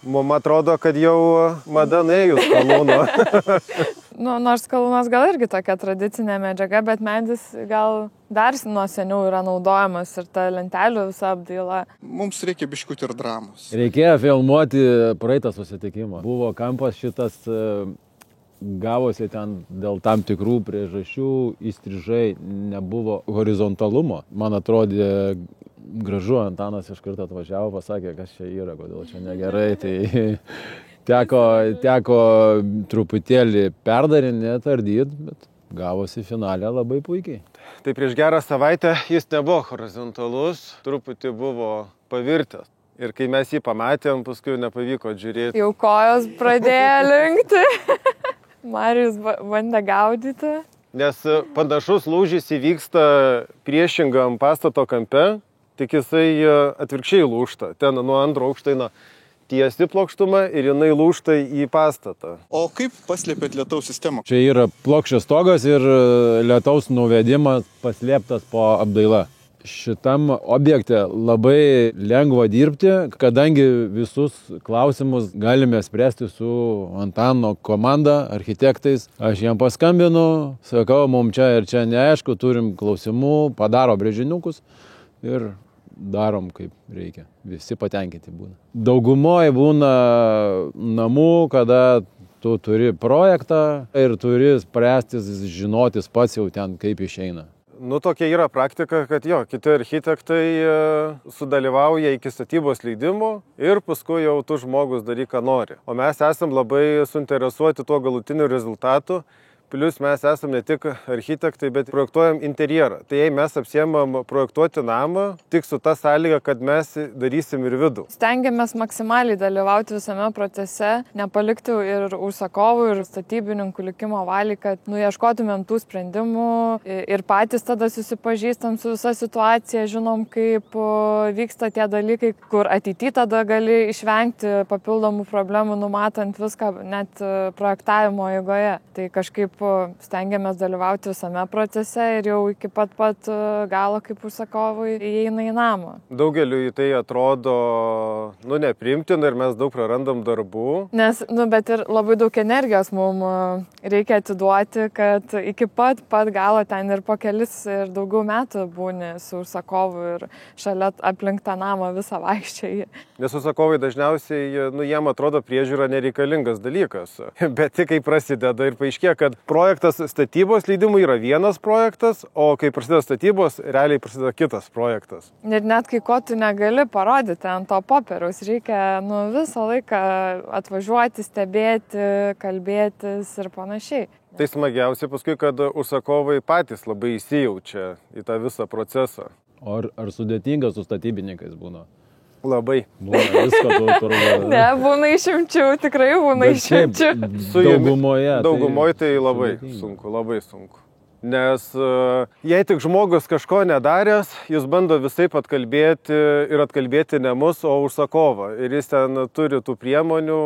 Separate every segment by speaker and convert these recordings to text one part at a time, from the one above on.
Speaker 1: Mums atrodo, kad jau mada nuėjus Skalūno.
Speaker 2: Nors Skalūnas gal irgi tokia tradicinė medžiaga, bet medis gal dar nuo seniau yra naudojamas ir ta lentelių visa apdaila.
Speaker 3: Mums reikia biškutį ir dramos.
Speaker 4: Reikėjo filmuoti praeitą susitikimą. Buvo kampas šitas, gavosi ten dėl tam tikrų priežasčių, įstrižai nebuvo horizontalumo. Man atrodė gražu, Antanas iš karto atvažiavo, pasakė, kas čia yra, kodėl čia negerai, tai teko truputėlį perdarinėti, ardyti, bet gavosi finale labai puikiai.
Speaker 1: Tai prieš gerą savaitę jis nebuvo horizontalus, truputį buvo pavirtęs. Ir kai mes jį pamatėm, paskui nepavyko žiūrėti.
Speaker 2: Jau kojos pradėjo linkti. Marijus bandė gaudyti.
Speaker 1: Nes panašus lūžis įvyksta priešingam pastato kampe, tik jisai atvirkščiai lūžta. Ten nuo antro aukšto eina tiesi plokštuma ir jinai lūžta į pastatą.
Speaker 3: O kaip paslėpėt lietaus sistemą?
Speaker 4: Čia yra plokščias stogas ir lietaus nuvedimas paslėptas po apdaila. Šitam objekte labai lengva dirbti, kadangi visus klausimus galime spręsti su Antano komanda, architektais. Aš jam paskambinu, sakau, mums čia ir čia neaišku, turim klausimų, padaro brėžiniukus ir darom kaip reikia. Visi patenkinti būna. Daugumoje būna namų, kada tu turi projektą ir turi spręstis, žinotis pats jau ten kaip išeina.
Speaker 1: Tokia yra praktika, kad kiti architektai sudalyvauja iki statybos leidimo ir paskui jau tu žmogus daryk, ką nori. O mes esam labai suinteresuoti tuo galutiniu rezultatu. Plius mes esam ne tik architektai, bet projektuojam interjerą. Tai jei mes apsiemam projektuoti namą, tik su ta sąlyga, kad mes darysim ir vidų.
Speaker 2: Stengiamės maksimaliai dalyvauti visame procese, nepalikti ir užsakovų, ir statybininkų likimo valiai, kad ieškotumėm tų sprendimų ir patys tada susipažįstam su visa situacija, žinom, kaip vyksta tie dalykai, kur ateityje tada gali išvengti papildomų problemų, numatant viską net projektavimo eigoje. Tai kažkaip stengiamės dalyvauti visame procese ir jau iki pat galo kaip užsakovai įeina į namą.
Speaker 1: Daugeliu tai atrodo nepriimtina ir mes daug prarandam darbų.
Speaker 2: Nes, bet ir labai daug energijos mums reikia atiduoti, kad iki pat galo ten ir po kelis ir daugiau metų būni su užsakovu ir šalia aplink tą namą visą vaikščiai.
Speaker 1: Nes užsakovai dažniausiai, jiem atrodo priežiūra nereikalingas dalykas. Bet tik kai prasideda ir paaiškėja, kad projektas statybos leidimų yra vienas projektas, o kai prasideda statybos, realiai prasideda kitas projektas.
Speaker 2: Ir net kai ko tu negali parodyti ant to popieriaus, reikia visą laiką atvažiuoti, stebėti, kalbėtis ir panašiai.
Speaker 1: Tai smagiausia paskui, kad užsakovai patys labai įsijaučia į tą visą procesą.
Speaker 4: O ar sudėtinga su statybininkais būna?
Speaker 1: Labai.
Speaker 4: Būna visko turbūt.
Speaker 2: Ne, būna išimčių, tikrai būna išimčių.
Speaker 4: Daugumoje
Speaker 1: tai labai sunku. Nes jei tik žmogus kažko nedaręs, jis bando visaip atkalbėti ne mus, o užsakovą. Ir jis ten turi tų priemonių,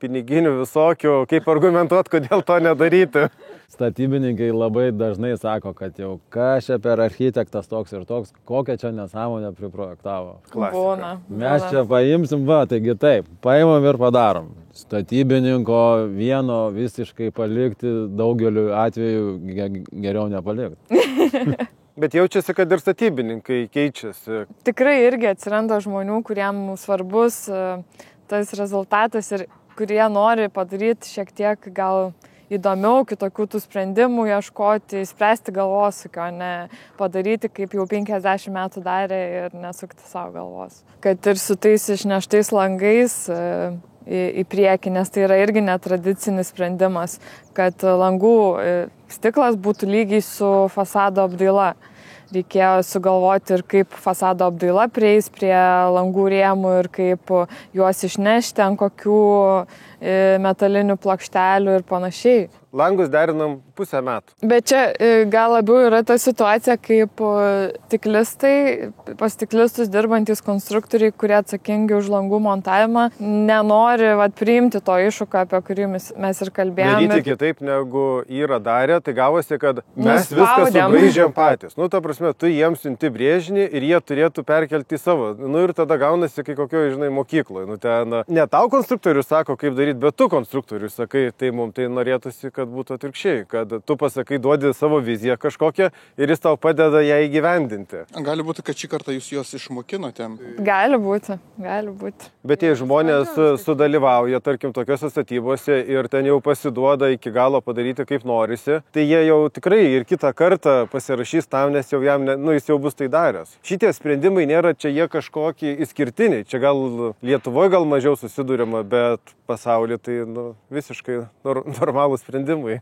Speaker 1: piniginių visokių, kaip argumentuoti, kodėl to nedaryti.
Speaker 4: Statybininkai labai dažnai sako, kad jau kas čia per architektas toks ir toks, kokią čia nesąmonę priprojektavo.
Speaker 1: Klasika.
Speaker 4: Mes čia paimsim, taigi taip, paimam ir padarom. Statybininko vieno visiškai palikti daugeliu atveju geriau nepalikti.
Speaker 1: Bet jaučiasi, kad ir statybininkai keičiasi.
Speaker 2: Tikrai irgi atsiranda žmonių, kuriem svarbus tas rezultatas ir kurie nori padaryti šiek tiek gal įdomiau, kitokių tų sprendimų ieškoti, spręsti galvosūkio, ne padaryti, kaip jau 50 metų darė ir nesukti savo galvos. Kad ir su tais išneštais langais į priekį, nes tai yra irgi netradicinis sprendimas, kad langų stiklas būtų lygiai su fasado apdaila. Reikėjo sugalvoti ir kaip fasado apdaila prieis prie langų rėmų ir kaip juos išnešti ant kokių metalinių plokštelių ir panašiai.
Speaker 1: langus derinam pusę metų.
Speaker 2: Bet čia gal labiau yra ta situacija, kaip stiklistai, pas stiklistus dirbantys konstruktoriai, kurie atsakingi už langų montavimą, nenori priimti to iššūkio, apie kurį mes ir kalbėjome.
Speaker 1: Daryti kitaip, negu yra darę, tai gavosi, kad mes viską subraižėm patys. Ta prasme, tu jiems siunti brėžinį ir jie turėtų perkelti savo. Ir tada gaunasi kai kokioje, mokykloje. Ten ne tau konstruktorius sako, kaip daryti, bet tu konstruktorius sakai, tai mums tai norėtųsi, kad būtų atvirkščiai, kad tu pasakai, duodi savo viziją kažkokią ir jis tau padeda ją įgyvendinti.
Speaker 3: Gali būti, kad šį kartą jūs juos išmokinote.
Speaker 2: Gali būti, gali būti.
Speaker 1: Bet jei žmonės sudalyvauja, tarkim, tokiuose statybose ir ten jau pasiduoda iki galo padaryti kaip norisi, tai jie jau tikrai ir kitą kartą pasirašys tam, nes jau jam, jis jau bus tai daręs. Šitie sprendimai nėra čia jie kažkokie išskirtiniai. Čia gal Lietuvoje gal mažiau susidūrima, bet pasaulyje tai visiškai normalūs sprendimai.